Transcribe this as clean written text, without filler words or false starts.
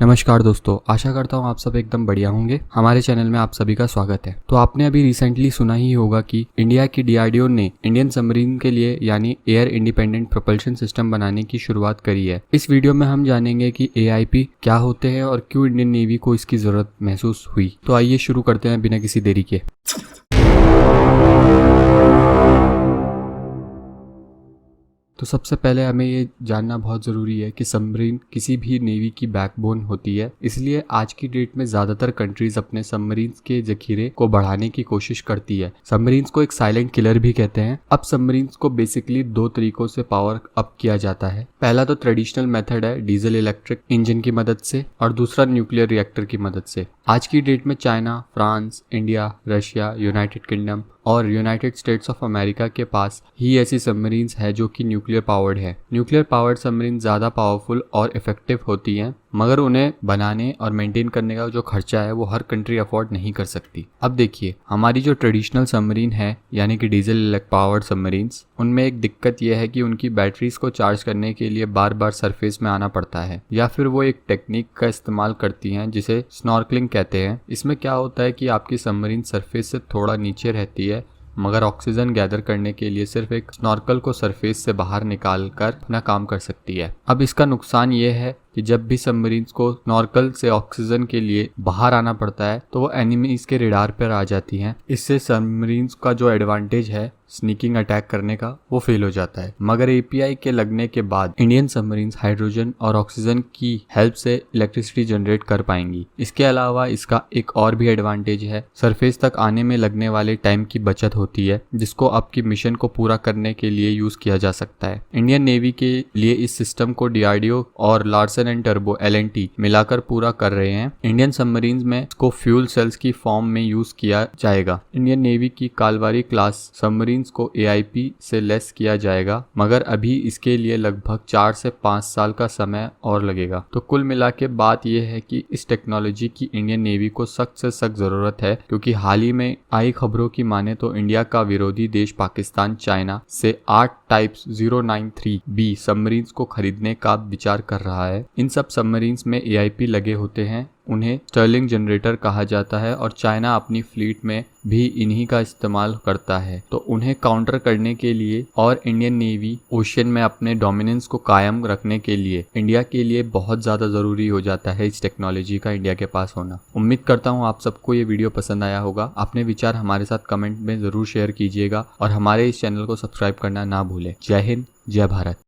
नमस्कार दोस्तों, आशा करता हूँ आप सब एकदम बढ़िया होंगे। हमारे चैनल में आप सभी का स्वागत है। तो आपने अभी रिसेंटली सुना ही होगा कि इंडिया की डीआरडीओ ने इंडियन सबमरीन के लिए यानी एयर इंडिपेंडेंट प्रोपल्शन सिस्टम बनाने की शुरुआत करी है। इस वीडियो में हम जानेंगे कि एआईपी क्या होते हैं और क्यों इंडियन नेवी को इसकी जरूरत महसूस हुई। तो आइए शुरू करते हैं बिना किसी देरी के। तो सबसे पहले हमें ये जानना बहुत ज़रूरी है कि सबमरीन किसी भी नेवी की बैकबोन होती है। इसलिए आज की डेट में ज़्यादातर कंट्रीज अपने सबमरीन्स के जखीरे को बढ़ाने की कोशिश करती है। सबमरीन्स को एक साइलेंट किलर भी कहते हैं। अब सबमरीन्स को बेसिकली दो तरीकों से पावर अप किया जाता है। पहला तो ट्रेडिशनल मेथड है डीजल इलेक्ट्रिक इंजन की मदद से, और दूसरा न्यूक्लियर रिएक्टर की मदद से। आज की डेट में China, France, India, Russia, United kingdom और यूनाइटेड स्टेट्स ऑफ अमेरिका के पास ही ऐसी सबमरीन्स है जो कि न्यूक्लियर पावर्ड है। न्यूक्लियर पावर्ड सबमरीन ज़्यादा पावरफुल और इफेक्टिव होती हैं, मगर उन्हें बनाने और मेंटेन करने का जो खर्चा है वो हर कंट्री अफोर्ड नहीं कर सकती। अब देखिए, हमारी जो ट्रेडिशनल सबमरीन है यानी कि डीजल पावर्ड सबमरीन्स, उनमें एक दिक्कत यह है कि उनकी बैटरीज को चार्ज करने के लिए बार बार सरफेस में आना पड़ता है, या फिर वो एक टेक्निक का इस्तेमाल करती हैं जिसे स्नॉर्कलिंग कहते हैं। इसमें क्या होता है कि आपकी सबमरीन सरफेस से थोड़ा नीचे रहती है, मगर ऑक्सीजन गैदर करने के लिए सिर्फ एक स्नॉर्कल को सरफेस से बाहर निकाल कर अपना काम कर सकती है। अब इसका नुकसान ये है कि जब भी सबमरीन्स को स्नॉर्कल से ऑक्सीजन के लिए बाहर आना पड़ता है तो वो एनिमीज के रडार पर आ जाती हैं। इससे सबमरीन्स का जो एडवांटेज है स्नीकिंग अटैक करने का वो फेल हो जाता है। मगर एपीआई के लगने के बाद इंडियन सबमरीन्स हाइड्रोजन और ऑक्सीजन की हेल्प से इलेक्ट्रिसिटी जनरेट कर पाएंगी। इसके अलावा इसका एक और भी एडवांटेज है, सरफेस तक आने में लगने वाले टाइम की बचत होती है, जिसको आपकी मिशन को पूरा करने के लिए यूज किया जा सकता है। इंडियन नेवी के लिए इस सिस्टम को डीआरडीओ और लार्सन एंड टर्बो LNT मिलाकर पूरा कर रहे हैं। इंडियन सबमरीन्स में इसको फ्यूल सेल्स की फॉर्म में यूज किया जाएगा। इंडियन नेवी की कालवारी क्लास सबमरीन को एआईपी से लेस किया जाएगा, मगर अभी इसके लिए लगभग 4 से 5 साल का समय और लगेगा। तो कुल मिला के बात यह है कि इस टेक्नोलॉजी की इंडियन नेवी को सख्त से सख्त जरूरत है, क्योंकि हाल ही में आई खबरों की माने तो इंडिया का विरोधी देश पाकिस्तान चाइना से 8 टाइप्स 093B सबमरीन्स को खरीदने का विचार कर रहा है। इन सब सबमरीन्स में एआईपी लगे होते हैं, उन्हें स्टर्लिंग जनरेटर कहा जाता है, और चाइना अपनी फ्लीट में भी इन्हीं का इस्तेमाल करता है। तो उन्हें काउंटर करने के लिए और इंडियन नेवी ओशन में अपने डोमिनेंस को कायम रखने के लिए इंडिया के लिए बहुत ज़्यादा ज़रूरी हो जाता है इस टेक्नोलॉजी का इंडिया के पास होना। उम्मीद करता हूँ आप सबको ये वीडियो पसंद आया होगा। अपने विचार हमारे साथ कमेंट में ज़रूर शेयर कीजिएगा और हमारे इस चैनल को सब्सक्राइब करना ना भूलें। जय हिंद, जय भारत।